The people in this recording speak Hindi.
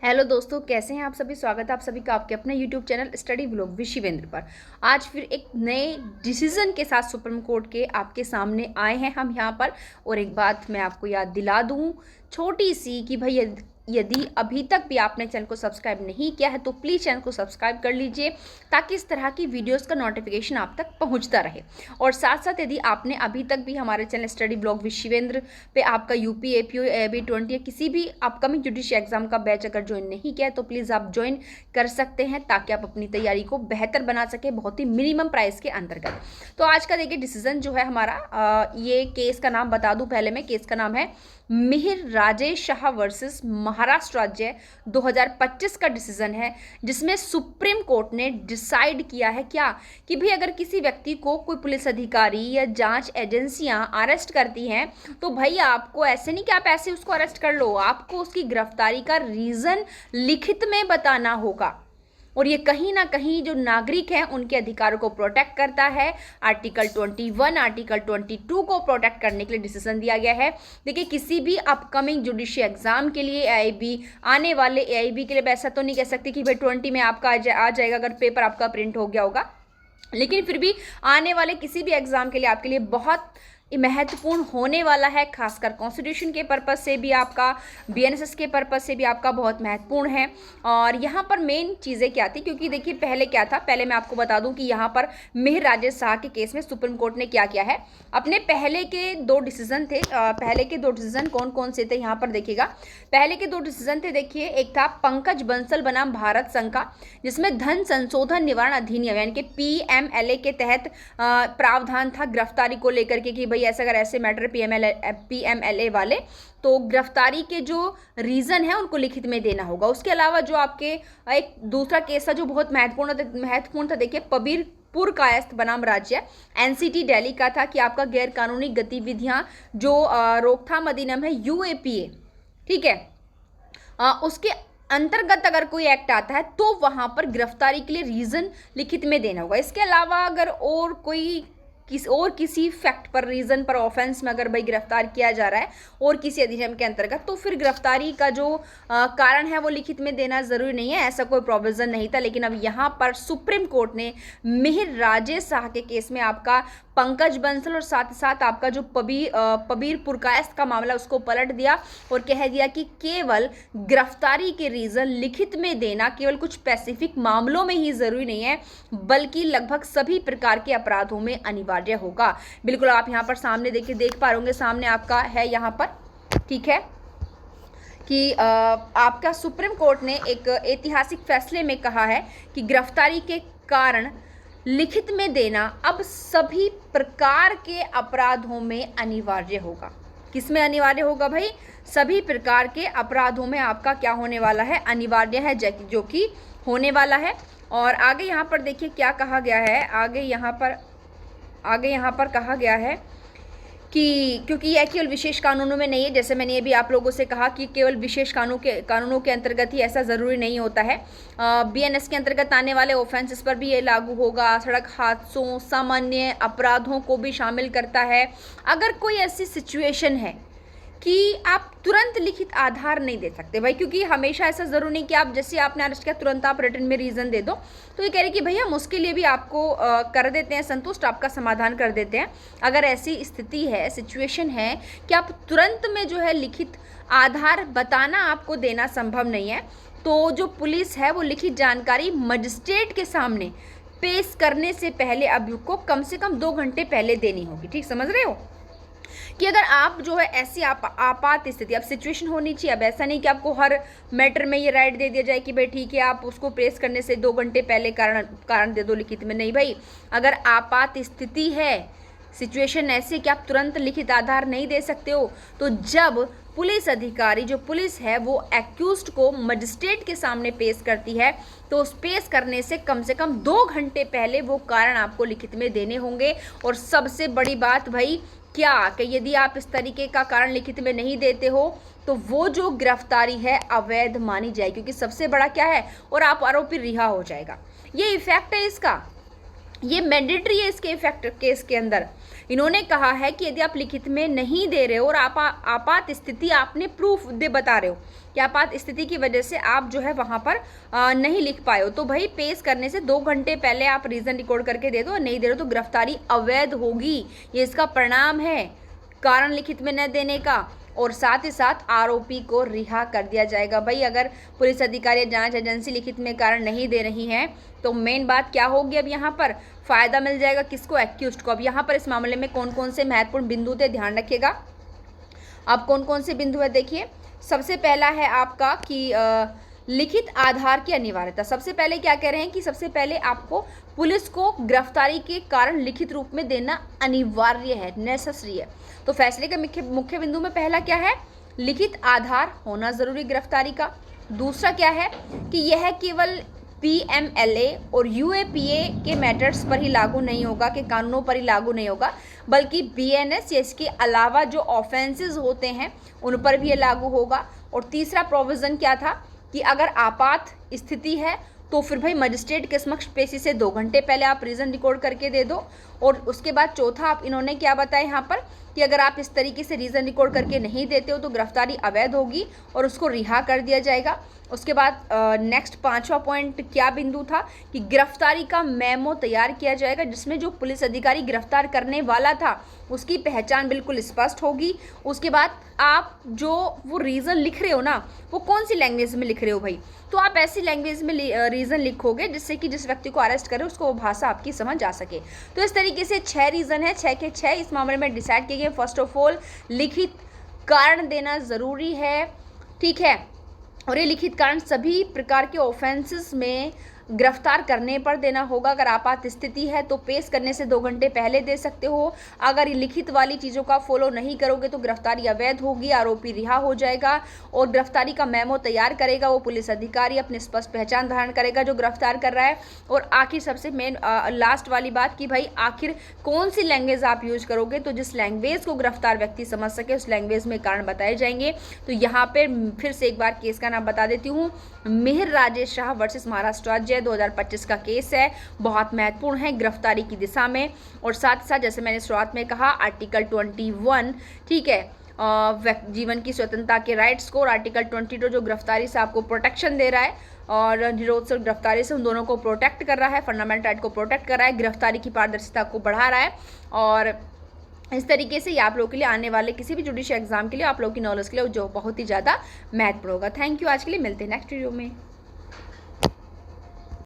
हेलो दोस्तों, कैसे हैं आप सभी। स्वागत है आप सभी का आपके अपने YouTube channel study vlog with Shivendra पर। आज फिर एक नए डिसीजन के साथ सुप्रीम कोर्ट के आपके सामने आए हैं हम यहाँ पर। और एक बात मैं आपको याद दिला दूँ छोटी सी कि भाई यदि अभी तक भी आपने चैनल को सब्सक्राइब नहीं किया है तो प्लीज़ चैनल को सब्सक्राइब कर लीजिए ताकि इस तरह की वीडियोस का नोटिफिकेशन आप तक पहुंचता रहे। और साथ साथ यदि आपने अभी तक भी हमारे channel study blog with Shivendra पे आपका यूपी एपीओ AB20 या किसी भी अपकमिंग जुडिशियल एग्जाम का बैच अगर ज्वाइन नहीं किया है तो प्लीज़ आप ज्वाइन कर सकते हैं ताकि आप अपनी तैयारी को बेहतर बना सके बहुत ही मिनिमम प्राइस के अंतर्गत। तो आज का देखिए डिसीजन जो है हमारा, ये केस का नाम बता दूं पहले मैं। केस का नाम है मिहिर राजेश शाह वर्सेस महाराष्ट्र राज्य 2025 का डिसीजन है, जिसमें सुप्रीम कोर्ट ने डिसाइड किया है क्या कि भाई अगर किसी व्यक्ति को कोई पुलिस अधिकारी या जांच एजेंसियां अरेस्ट करती हैं तो भाई आपको ऐसे नहीं कि आप ऐसे उसको अरेस्ट कर लो, आपको उसकी गिरफ्तारी का रीज़न लिखित में बताना होगा। और ये कहीं ना कहीं जो नागरिक हैं उनके अधिकारों को प्रोटेक्ट करता है। आर्टिकल 21 आर्टिकल 22 को प्रोटेक्ट करने के लिए डिसीजन दिया गया है। देखिए, किसी भी अपकमिंग जुडिशियल एग्जाम के लिए AIB आने वाले AIB के लिए ऐसा तो नहीं कह सकती कि भाई 20 में आपका आ जाएगा अगर पेपर आपका प्रिंट हो गया होगा, लेकिन फिर भी आने वाले किसी भी एग्जाम के लिए आपके लिए बहुत महत्वपूर्ण होने वाला है। खासकर कॉन्स्टिट्यूशन के पर्पस से भी आपका, BNSS के पर्पस से भी आपका बहुत महत्वपूर्ण है। और यहाँ पर मेन चीज़ें क्या थी, क्योंकि देखिए पहले क्या था, पहले मैं आपको बता दूं कि यहाँ पर मिहिर राजेश शाह के केस में सुप्रीम कोर्ट ने क्या किया है। अपने पहले के दो डिसीजन थे, पहले के दो डिसीजन कौन कौन से थे यहाँ पर देखिएगा। पहले के दो डिसीजन थे, देखिए एक था पंकज बंसल बनाम भारत संघ का, जिसमें धन संशोधन निवारण अधिनियम यानी कि PMLA के तहत प्रावधान था गिरफ्तारी को लेकर के कि भाई ऐसा अगर ऐसे मैटर PMLA वाले तो गिरफ्तारी के जो रीज़न है उनको लिखित में देना होगा। उसके अलावा जो आपके एक दूसरा केस था जो बहुत महत्वपूर्ण था, देखिए पबीरपुर कायस्थ बनाम राज्य NCT दिल्ली का था कि आपका गैर कानूनी गतिविधियां जो रोकथाम अधिनियम है UAPA, ठीक है, उसके अंतर्गत अगर कोई एक्ट आता है तो वहां पर गिरफ्तारी के लिए रीज़न लिखित में देना होगा। इसके अलावा अगर और कोई किसी फैक्ट पर, रीज़न पर, ऑफेंस में अगर भाई गिरफ्तार किया जा रहा है और किसी अधिनियम के अंतर्गत, तो फिर गिरफ्तारी का जो कारण है वो लिखित में देना ज़रूरी नहीं है, ऐसा कोई प्रोविज़न नहीं था। लेकिन अब यहाँ पर सुप्रीम कोर्ट ने मिहिर राजेश शाह के केस में आपका पंकज बंसल और साथ ही साथ आपका जो पबीरपुर कायस्थ का मामला उसको पलट दिया और कह दिया कि केवल गिरफ्तारी के रीज़न लिखित में देना केवल कुछ स्पेसिफिक मामलों में ही ज़रूरी नहीं है, बल्कि लगभग सभी प्रकार के अपराधों में अनिवार्य होगा। बिल्कुल आप यहाँ पर सामने देखिए, देख पा रहे सामने आपका है यहाँ पर, ठीक है, कि आपका सुप्रीम कोर्ट ने एक ऐतिहासिक फैसले में कहा है कि गिरफ्तारी के कारण लिखित में देना अब सभी प्रकार के अपराधों में अनिवार्य होगा। किस में अनिवार्य होगा भाई? सभी प्रकार के अपराधों में आपका क्या होने वाला है, अनिवार्य है, जो कि होने वाला है। और आगे यहाँ पर देखिए क्या कहा गया है। आगे यहाँ पर कहा गया है कि क्योंकि यह केवल विशेष कानूनों में नहीं है, जैसे मैंने ये भी आप लोगों से कहा कि केवल विशेष कानूनों के अंतर्गत ही ऐसा ज़रूरी नहीं होता है। BNS के अंतर्गत आने वाले ऑफेंसेस पर भी ये लागू होगा। सड़क हादसों, सामान्य अपराधों को भी शामिल करता है। अगर कोई ऐसी सिचुएशन है कि आप तुरंत लिखित आधार नहीं दे सकते भाई, क्योंकि हमेशा ऐसा ज़रूरी नहीं कि आप जैसे आपने अरेस्ट किया तुरंत आप रिटर्न में रीज़न दे दो। तो ये कह रहे कि भैया हम उसके लिए भी आपको कर देते हैं संतुष्ट, आपका समाधान कर देते हैं। अगर ऐसी स्थिति है, सिचुएशन है कि आप तुरंत में जो है लिखित आधार बताना आपको देना संभव नहीं है, तो जो पुलिस है वो लिखित जानकारी मजिस्ट्रेट के सामने पेश करने से पहले अभियुक्त को कम से कम 2 घंटे पहले देनी होगी। ठीक समझ रहे हो कि अगर आप जो है ऐसी आपात स्थिति, अब सिचुएशन होनी चाहिए। अब ऐसा नहीं कि आपको हर मैटर में ये राइट दे दिया जाए कि भाई ठीक है आप उसको प्रेस करने से 2 घंटे पहले कारण दे दो लिखित में। नहीं भाई, अगर आपात स्थिति है, सिचुएशन ऐसी कि आप तुरंत लिखित आधार नहीं दे सकते हो, तो जब पुलिस अधिकारी, जो पुलिस है वो एक्यूज्ड को मजिस्ट्रेट के सामने पेश करती है, तो उस पेश करने से कम 2 घंटे पहले वो कारण आपको लिखित में देने होंगे। और सबसे बड़ी बात भाई क्या कि यदि आप इस तरीके का कारण लिखित में नहीं देते हो तो वो जो गिरफ्तारी है अवैध मानी जाएगी, क्योंकि सबसे बड़ा क्या है, और आप आरोपी रिहा हो जाएगा। ये इफेक्ट है इसका। ये मैंडेटरी है इसके इफेक्ट केस के अंदर। इन्होंने कहा है कि यदि आप लिखित में नहीं दे रहे हो और आपात स्थिति आपने प्रूफ दे बता रहे हो कि आपात स्थिति की वजह से आप जो है वहाँ पर नहीं लिख पाए हो, तो भाई पेश करने से 2 घंटे पहले आप रीज़न रिकॉर्ड करके दे दो, और नहीं दे रहे हो तो गिरफ्तारी अवैध होगी। ये इसका परिणाम है कारण लिखित में न देने का, और साथ ही साथ आरोपी को रिहा कर दिया जाएगा। भाई अगर पुलिस अधिकारी या जांच एजेंसी लिखित में कारण नहीं दे रही हैं तो मेन बात क्या होगी, अब यहाँ पर फ़ायदा मिल जाएगा किसको, एक्यूज्ड को। अब यहाँ पर इस मामले में कौन कौन से महत्वपूर्ण बिंदु थे ध्यान रखिएगा। अब कौन कौन से बिंदु है देखिए। सबसे पहला है आपका कि लिखित आधार की अनिवार्यता। सबसे पहले क्या कह रहे हैं कि सबसे पहले आपको पुलिस को गिरफ्तारी के कारण लिखित रूप में देना अनिवार्य है, नेसेसरी है। तो फैसले के मुख्य बिंदु में पहला क्या है, लिखित आधार होना जरूरी गिरफ्तारी का। दूसरा क्या है कि यह केवल PMLA और UAPA के मैटर्स पर ही लागू नहीं होगा, कि कानूनों पर ही लागू नहीं होगा, बल्कि BNS या इसके अलावा जो ऑफेंसेस होते हैं उन पर भी ये लागू होगा। और तीसरा प्रोविज़न क्या था कि अगर आपात स्थिति है तो फिर भाई मजिस्ट्रेट के समक्ष पेशी से 2 घंटे पहले आप रीज़न रिकॉर्ड करके दे दो। और उसके बाद चौथा आप इन्होंने क्या बताया यहाँ पर कि अगर आप इस तरीके से रीज़न रिकॉर्ड करके नहीं देते हो तो गिरफ्तारी अवैध होगी और उसको रिहा कर दिया जाएगा। उसके बाद नेक्स्ट 5वां पॉइंट क्या बिंदु था कि गिरफ्तारी का मेमो तैयार किया जाएगा, जिसमें जो पुलिस अधिकारी गिरफ्तार करने वाला था उसकी पहचान बिल्कुल स्पष्ट होगी। उसके बाद आप जो वो रीज़न लिख रहे हो ना, वो कौन सी लैंग्वेज में लिख रहे हो भाई, तो आप ऐसी लैंग्वेज में रीज़न लिखोगे जिससे कि जिस व्यक्ति को अरेस्ट करे उसको वो भाषा आपकी समझ आ सके। तो इस तरीके से 6 रीज़न है, 6 के 6 इस मामले में डिसाइड किए गए। फर्स्ट ऑफ ऑल लिखित कारण देना ज़रूरी है, ठीक है, और ये लिखित कारण सभी प्रकार के ऑफेंसेस में गिरफ्तार करने पर देना होगा। अगर आपात स्थिति है तो पेश करने से 2 घंटे पहले दे सकते हो। अगर लिखित वाली चीज़ों का फॉलो नहीं करोगे तो गिरफ्तारी अवैध होगी, आरोपी रिहा हो जाएगा। और गिरफ्तारी का मेमो तैयार करेगा वो पुलिस अधिकारी, अपनी स्पष्ट पहचान धारण करेगा जो गिरफ्तार कर रहा है। और आखिर सबसे मेन लास्ट वाली बात कि भाई आखिर कौन सी लैंग्वेज आप यूज करोगे, तो जिस लैंग्वेज को गिरफ्तार व्यक्ति समझ सके उस लैंग्वेज में कारण बताए जाएंगे। तो यहाँ पर फिर से एक बार केस का नाम बता देती हूँ, मिहिर राजेश शाह वर्सेस महाराष्ट्र राज्य 2025 का केस है, बहुत महत्वपूर्ण है गिरफ्तारी की दिशा में। और साथ साथ जैसे मैंने शुरुआत में कहा आर्टिकल 21, ठीक है, जीवन की स्वतंत्रता के राइट्स को, और आर्टिकल 22 जो गिरफ्तारी से आपको प्रोटेक्शन दे रहा है और निरोध से गिरफ्तारी से उन दोनों को प्रोटेक्ट कर रहा है, फंडामेंटल राइट को प्रोटेक्ट कर रहा है, गिरफ्तारी की पारदर्शिता को बढ़ा रहा है। और इस तरीके से ये आप लोगों के लिए आने वाले किसी भी जुडिशियल एग्जाम के लिए आप लोगों की नॉलेज के लिए जो बहुत ही ज़्यादा महत्वपूर्ण होगा। थैंक यू, आज के लिए मिलते हैं नेक्स्ट वीडियो में।